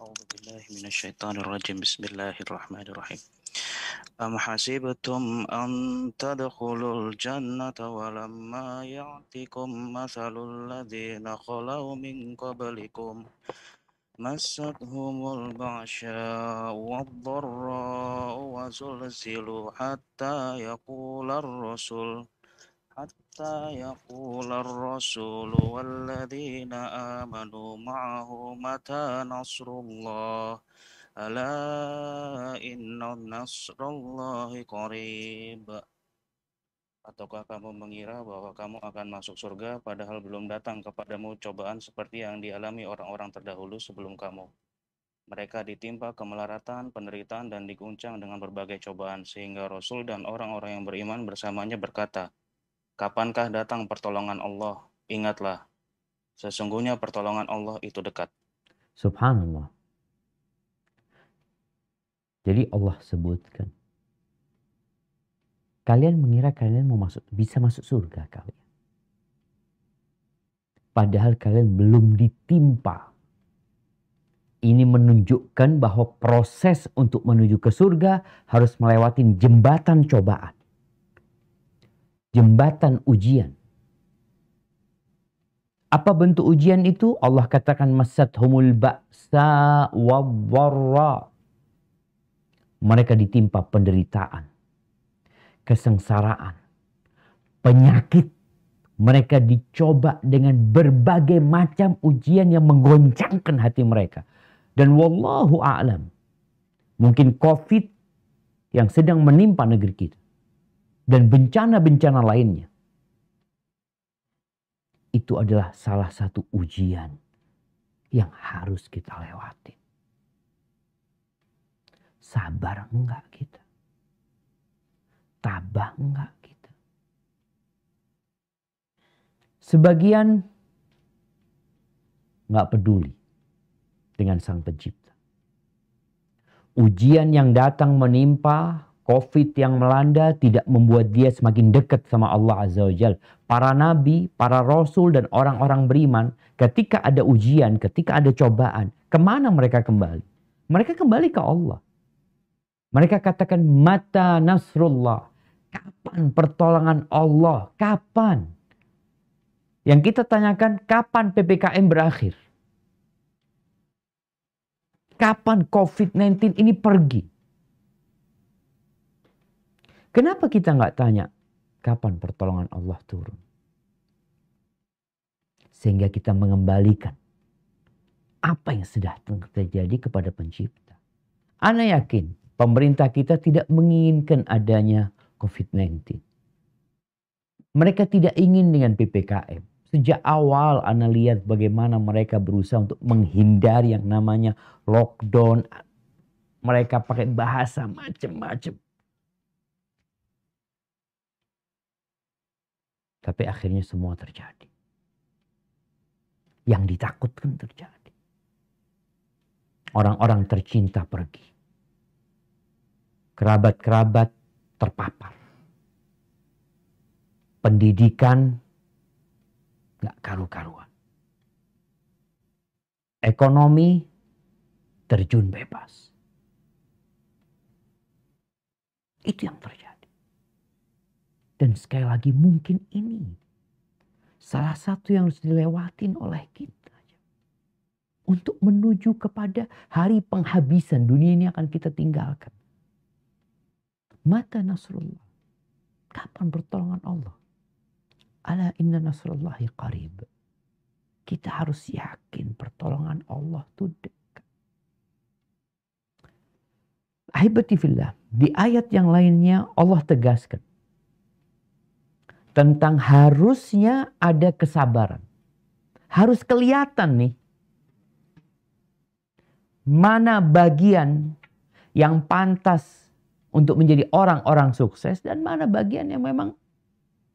أعوذ بالله من الشيطان الرجيم بسم الله الرحمن الرحيم أم حسبتم أن تدخلوا الجنة ولما يأتكم مثل الذين خلوا من قبلكم مستهم البأساء والضراء وزلزلوا حتى يقول الرسول والذين آمنوا معه متى نصر الله ألا إن نصر الله قريب. Ataukah kamu mengira bahwa kamu akan masuk surga padahal belum datang kepadamu cobaan seperti yang dialami orang-orang terdahulu sebelum kamu? Mereka ditimpa kemelaratan, penderitaan, dan diguncang dengan berbagai cobaan, sehingga Rasul dan orang-orang yang beriman bersamanya berkata, kapankah datang pertolongan Allah? Ingatlah, sesungguhnya pertolongan Allah itu dekat. Subhanallah. Jadi Allah sebutkan, kalian mengira kalian bisa masuk surga kalian. Padahal kalian belum ditimpa. Ini menunjukkan bahwa proses untuk menuju ke surga harus melewati jembatan cobaan. Jembatan ujian. Apa bentuk ujian itu? Allah katakan masathumul ba'sa wadh-dharra. Mereka ditimpa penderitaan, kesengsaraan, penyakit. Mereka dicoba dengan berbagai macam ujian yang menggoncangkan hati mereka. Dan wallahu a'lam, mungkin COVID yang sedang menimpa negeri kita dan bencana-bencana lainnya, itu adalah salah satu ujian yang harus kita lewati. Sabar enggak kita? Tabah enggak kita? Sebagian enggak peduli dengan Sang Pencipta. Ujian yang datang menimpa, COVID yang melanda tidak membuat dia semakin dekat sama Allah Azza wa Jalla. Para nabi, para rasul, dan orang-orang beriman, ketika ada ujian, ketika ada cobaan, kemana mereka kembali? Mereka kembali ke Allah. Mereka katakan, mata nasrullah. Kapan pertolongan Allah? Kapan? Yang kita tanyakan, kapan PPKM berakhir? Kapan COVID-19 ini pergi? Kenapa kita nggak tanya, kapan pertolongan Allah turun? Sehingga kita mengembalikan apa yang sudah terjadi kepada Pencipta. Ana yakin pemerintah kita tidak menginginkan adanya COVID-19. Mereka tidak ingin dengan PPKM. Sejak awal Ana lihat bagaimana mereka berusaha untuk menghindari yang namanya lockdown. Mereka pakai bahasa macam-macam. Tapi akhirnya semua terjadi. Yang ditakutkan terjadi. Orang-orang tercinta pergi. Kerabat-kerabat terpapar. Pendidikan gak karu-karuan. Ekonomi terjun bebas. Itu yang terjadi. Dan sekali lagi mungkin ini salah satu yang harus dilewatin oleh kita. Untuk menuju kepada hari penghabisan dunia ini akan kita tinggalkan. Mata nasrullah. Kapan pertolongan Allah? Ala inna nasrullahi qarib. Kita harus yakin pertolongan Allah itu dekat. Ahibati fillah. Di ayat yang lainnya Allah tegaskan. Tentang harusnya ada kesabaran. Harus kelihatan nih. Mana bagian yang pantas untuk menjadi orang-orang sukses. Dan mana bagian yang memang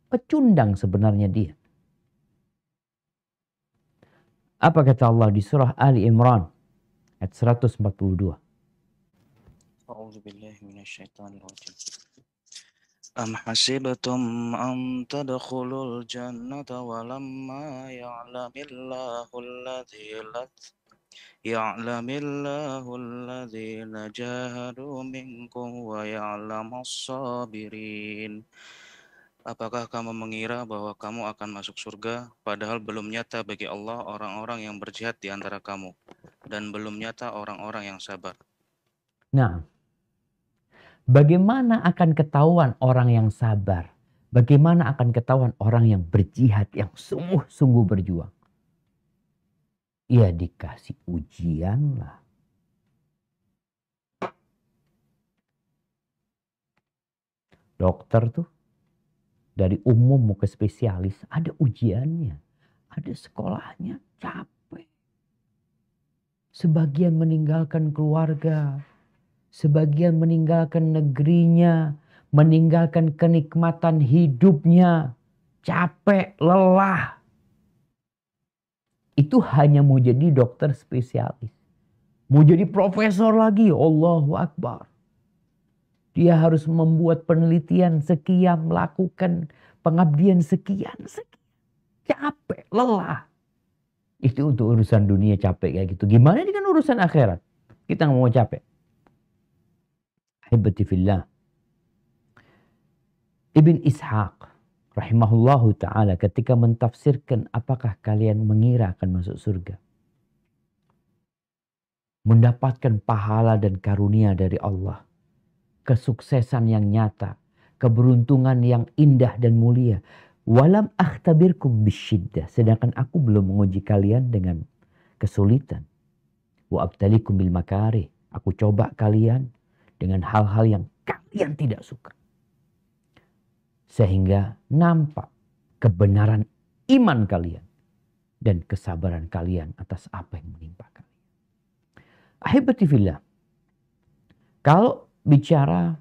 pecundang sebenarnya dia. Apa kata Allah di surah Ali Imran ayat 142. A'udzu billahi minasyaitonir rajim. Am hasibtum an tadkhulul jannata walamma ya'lamillahu Ya'lamillahu alladhina jahadu minkum wa ya'lamas sabirin. Apakah kamu mengira bahwa kamu akan masuk surga, padahal belum nyata bagi Allah orang-orang yang berjihad di antara kamu, dan belum nyata orang-orang yang sabar. Nah, bagaimana akan ketahuan orang yang sabar? Bagaimana akan ketahuan orang yang berjihad, yang sungguh-sungguh berjuang? Ya dikasih ujian lah. Dokter tuh dari umum mau ke spesialis ada ujiannya. Ada sekolahnya, capek. Sebagian meninggalkan keluarga. Sebagian meninggalkan negerinya. Meninggalkan kenikmatan hidupnya. Capek, lelah. Itu hanya mau jadi dokter spesialis. Mau jadi profesor lagi, Allahu Akbar. Dia harus membuat penelitian sekian, melakukan pengabdian sekian. Capek, lelah. Itu untuk urusan dunia capek kayak gitu. Gimana dengan urusan akhirat? Kita nggak mau capek. Ahibati fillah. Ibn Ishaq rahimahullahu ta'ala ketika mentafsirkan apakah kalian mengira akan masuk surga. Mendapatkan pahala dan karunia dari Allah. Kesuksesan yang nyata. Keberuntungan yang indah dan mulia. Walam akhtabirkum bisyiddah. Sedangkan aku belum menguji kalian dengan kesulitan. Wa abtalikum bil makarih. Aku coba kalian dengan hal-hal yang kalian tidak suka. Sehingga nampak kebenaran iman kalian. Dan kesabaran kalian atas apa yang menimpa kalian. Ahibati fillah. Kalau bicara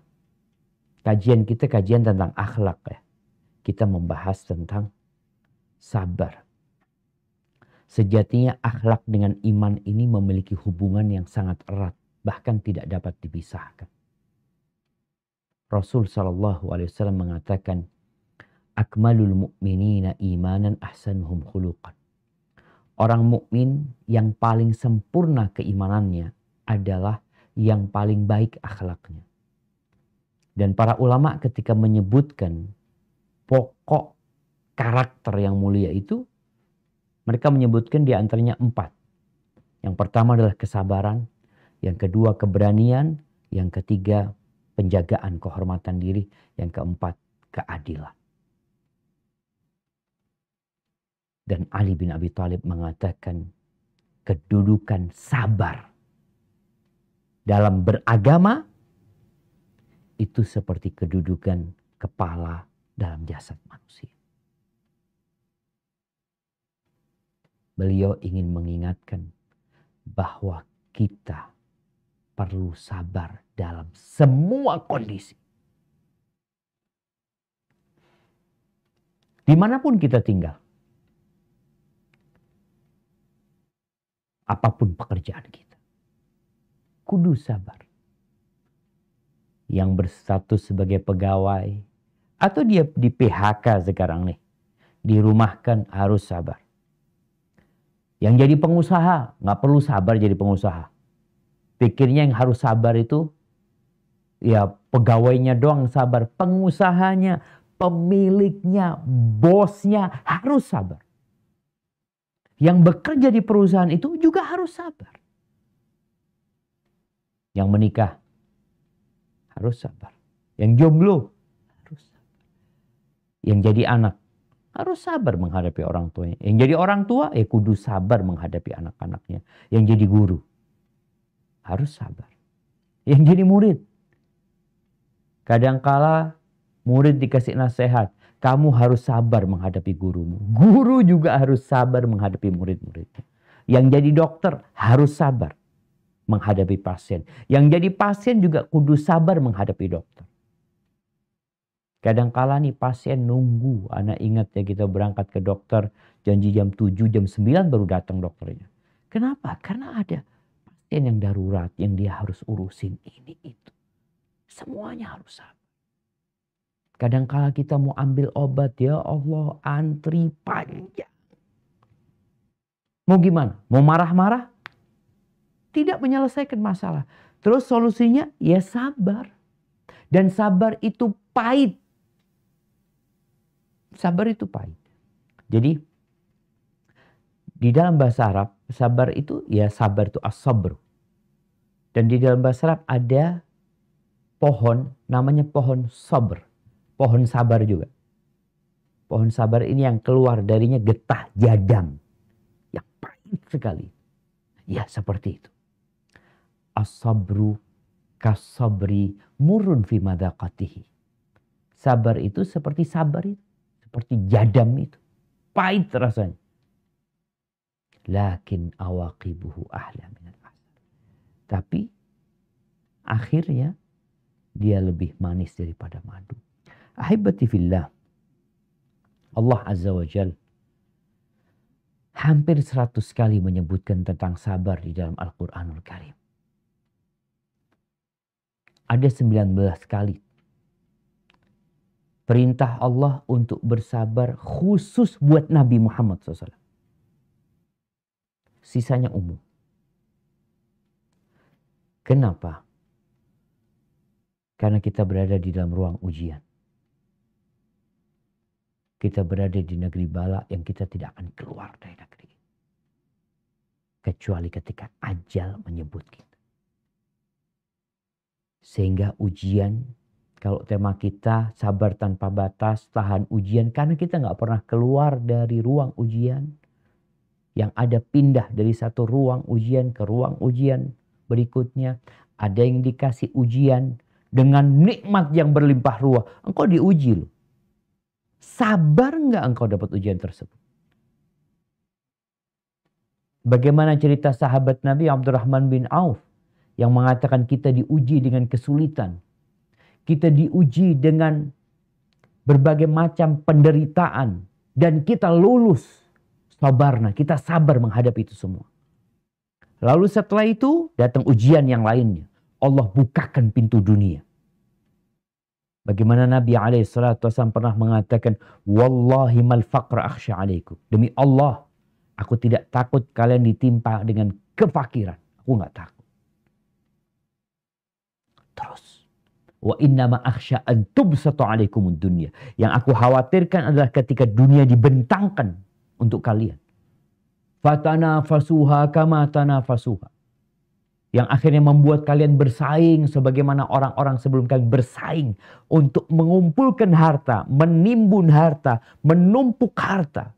kajian kita kajian tentang akhlak ya. Kita membahas tentang sabar. Sejatinya akhlak dengan iman ini memiliki hubungan yang sangat erat. Bahkan tidak dapat dipisahkan. Rasul SAW mengatakan, Akmalul mu'minina imanan ahsanuhum khuluqan. Orang mukmin yang paling sempurna keimanannya adalah yang paling baik akhlaknya. Dan para ulama ketika menyebutkan pokok karakter yang mulia itu, mereka menyebutkan di antaranya 4. Yang pertama adalah kesabaran, yang kedua keberanian, yang ketiga penjagaan kehormatan diri, yang keempat keadilan. Dan Ali bin Abi Thalib mengatakan kedudukan sabar dalam beragama itu seperti kedudukan kepala dalam jasad manusia. Beliau ingin mengingatkan bahwa kita perlu sabar dalam semua kondisi. Dimanapun kita tinggal. Apapun pekerjaan kita. Kudu sabar. Yang berstatus sebagai pegawai. Atau dia di PHK sekarang nih. Dirumahkan harus sabar. Yang jadi pengusaha nggak perlu sabar jadi pengusaha. Pikirnya yang harus sabar itu ya pegawainya doang sabar. Pengusahanya, pemiliknya, bosnya harus sabar. Yang bekerja di perusahaan itu juga harus sabar. Yang menikah harus sabar. Yang jomblo harus sabar. Yang jadi anak harus sabar menghadapi orang tuanya. Yang jadi orang tua kudu sabar menghadapi anak-anaknya. Yang jadi guru harus sabar. Yang jadi murid. Kadangkala murid dikasih nasihat. Kamu harus sabar menghadapi gurumu. Guru juga harus sabar menghadapi murid-muridnya. Yang jadi dokter harus sabar menghadapi pasien. Yang jadi pasien juga kudu sabar menghadapi dokter. Kadangkala nih pasien nunggu. Anak ingat ya kita berangkat ke dokter. Janji jam 7, jam 9 baru datang dokternya. Kenapa? Karena ada pasien yang darurat. Yang dia harus urusin ini itu. Semuanya harus sabar. Kadangkala kita mau ambil obat. Ya Allah antri panjang. Mau gimana? Mau marah-marah? tidak menyelesaikan masalah. Terus solusinya ya sabar. Dan sabar itu pahit. Sabar itu pahit. Jadi di dalam bahasa Arab, sabar itu ya sabar itu as-sabr. Dan di dalam bahasa Arab ada pohon namanya pohon sabr. Pohon sabar juga. Pohon sabar ini yang keluar darinya getah jadang. Yang pahit sekali. Ya seperti itu. As-sabru kasabri murun fi madaqatihi. Sabar itu seperti sabar itu. Seperti jadam itu. Pahit rasanya. Lakin awaqibuhu ahla minal asal. Tapi akhirnya dia lebih manis daripada madu. Ahibati fillah. Allah Azza wa Jal hampir 100 kali menyebutkan tentang sabar di dalam Al-Quranul Karim. Ada 19 kali perintah Allah untuk bersabar khusus buat Nabi Muhammad SAW. Sisanya umum. Kenapa? Karena kita berada di dalam ruang ujian. Kita berada di negeri bala yang kita tidak akan keluar dari negeri. Kecuali ketika ajal menyebut kita. Sehingga ujian, kalau tema kita sabar tanpa batas, tahan ujian. Karena kita nggak pernah keluar dari ruang ujian. Yang ada pindah dari satu ruang ujian ke ruang ujian berikutnya. Ada yang dikasih ujian dengan nikmat yang berlimpah ruah. Engkau diuji loh. Sabar nggak engkau dapat ujian tersebut? Bagaimana cerita sahabat Nabi Abdurrahman bin Auf yang mengatakan kita diuji dengan kesulitan. Kita diuji dengan berbagai macam penderitaan. Dan kita lulus. Sabarna, kita sabar menghadapi itu semua. Lalu setelah itu datang ujian yang lainnya. Allah bukakan pintu dunia. Bagaimana Nabi SAW pernah mengatakan, Wallahi mal faqra akhsha alaikum. Demi Allah, aku tidak takut kalian ditimpa dengan kefakiran. Aku nggak takut. Terus, wa innama akhsha an tubsatu alaikumud dunya. Yang aku khawatirkan adalah ketika dunia dibentangkan untuk kalian. Fatanafasuha kama tanafasuha. Yang akhirnya membuat kalian bersaing sebagaimana orang-orang sebelum kalian bersaing untuk mengumpulkan harta, menimbun harta, menumpuk harta.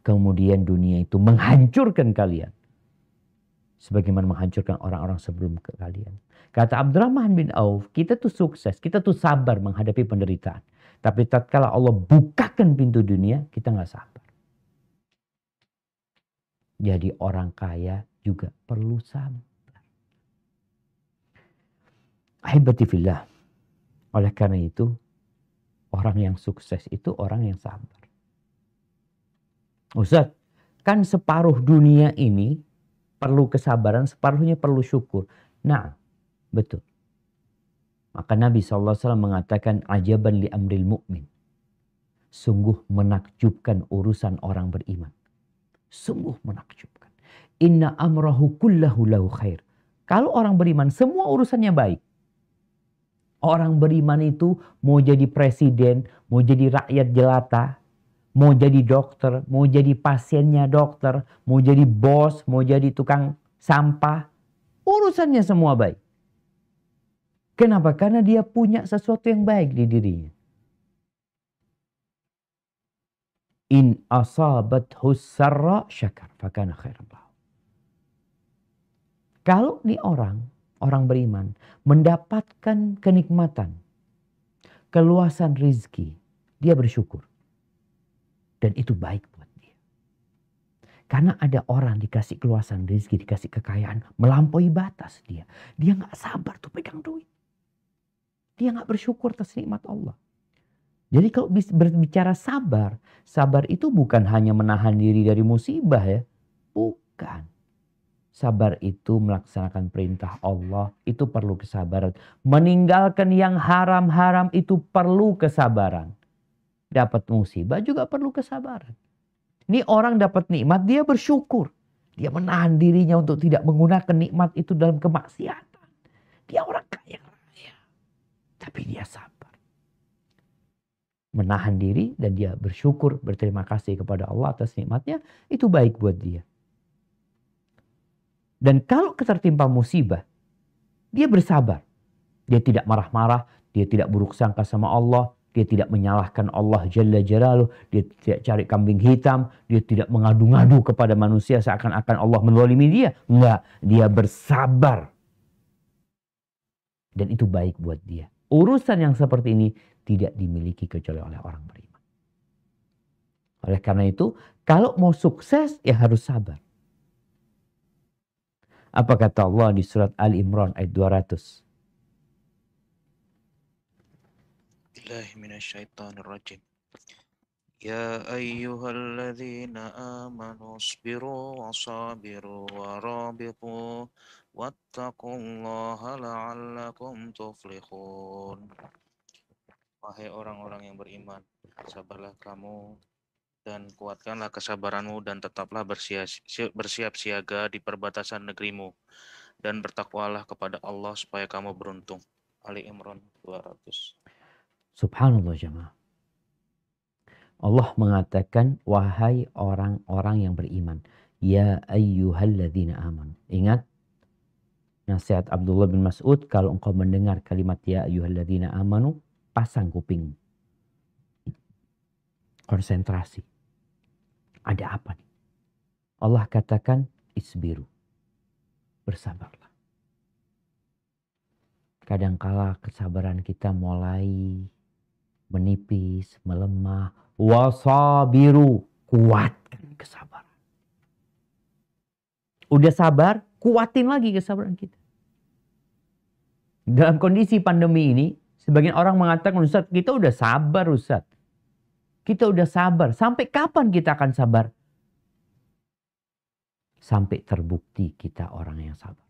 Kemudian dunia itu menghancurkan kalian. Sebagaimana menghancurkan orang-orang sebelum ke kalian. Kata Abdurrahman bin Auf, kita tuh sukses, kita tuh sabar menghadapi penderitaan. Tapi tatkala Allah bukakan pintu dunia, kita nggak sabar. Jadi orang kaya juga perlu sabar. Ahibati fillah. Oleh karena itu, orang yang sukses itu orang yang sabar. Ustaz, kan separuh dunia ini perlu kesabaran, separuhnya perlu syukur. Nah, betul. Maka Nabi SAW mengatakan, ajaban li amril mu'min. Sungguh menakjubkan urusan orang beriman. Sungguh menakjubkan. Inna amrahu kullahu lahu khair. Kalau orang beriman, semua urusannya baik. Orang beriman itu mau jadi presiden, mau jadi rakyat jelata, mau jadi dokter, mau jadi pasiennya dokter, mau jadi bos, mau jadi tukang sampah. Urusannya semua baik. Kenapa? Karena dia punya sesuatu yang baik di dirinya. In asabathu sarra syakar fakana khairan lahu. Kalau nih orang beriman mendapatkan kenikmatan, keluasan rizki, dia bersyukur. Dan itu baik buat dia. Karena ada orang dikasih keluasan rizki, dikasih kekayaan, melampaui batas dia. Dia gak sabar tuh pegang duit. Dia gak bersyukur atas nikmat Allah. Jadi kalau berbicara sabar, sabar itu bukan hanya menahan diri dari musibah ya. Bukan. Sabar itu melaksanakan perintah Allah, itu perlu kesabaran. Meninggalkan yang haram-haram itu perlu kesabaran. Dapat musibah juga perlu kesabaran. Ini orang dapat nikmat, dia bersyukur. Dia menahan dirinya untuk tidak menggunakan nikmat itu dalam kemaksiatan. Dia orang kaya raya. Tapi dia sabar. Menahan diri dan dia bersyukur, berterima kasih kepada Allah atas nikmatnya. Itu baik buat dia. Dan kalau ketertimpa musibah, dia bersabar. Dia tidak marah-marah, dia tidak buruk sangka sama Allah, dia tidak menyalahkan Allah Jalla Jalaluh, dia tidak cari kambing hitam, dia tidak mengadu-ngadu kepada manusia seakan-akan Allah menzalimi dia. Enggak, dia bersabar. Dan itu baik buat dia. Urusan yang seperti ini tidak dimiliki kecuali oleh orang beriman. Oleh karena itu, kalau mau sukses ya harus sabar. Apa kata Allah di surat Ali Imran ayat 200? Billahi minasyaitonir rajim. Ya ayyuhalladzina amanu sabiru wa sabiru wa rabitu wattaqullaha la'allakum tuflihun. Wahai orang-orang yang beriman, sabarlah kamu dan kuatkanlah kesabaranmu dan tetaplah bersiap siaga di perbatasan negerimu dan bertakwalah kepada Allah supaya kamu beruntung. Ali Imran 200. Subhanallah jemaah. Allah mengatakan, wahai orang-orang yang beriman. Ya ayyuhalladzina aman. Ingat nasihat Abdullah bin Mas'ud, kalau engkau mendengar kalimat ya ayyuhalladzina amanu, pasang kuping. Konsentrasi. Ada apa nih? Allah katakan isbiru. Bersabarlah. Kadangkala kesabaran kita mulai menipis, melemah. Wasabiru. Kuatkan kesabaran. Udah sabar, kuatin lagi kesabaran kita. Dalam kondisi pandemi ini, sebagian orang mengatakan, Ustaz, kita udah sabar, Ustaz. Kita udah sabar. Sampai kapan kita akan sabar? Sampai terbukti kita orang yang sabar.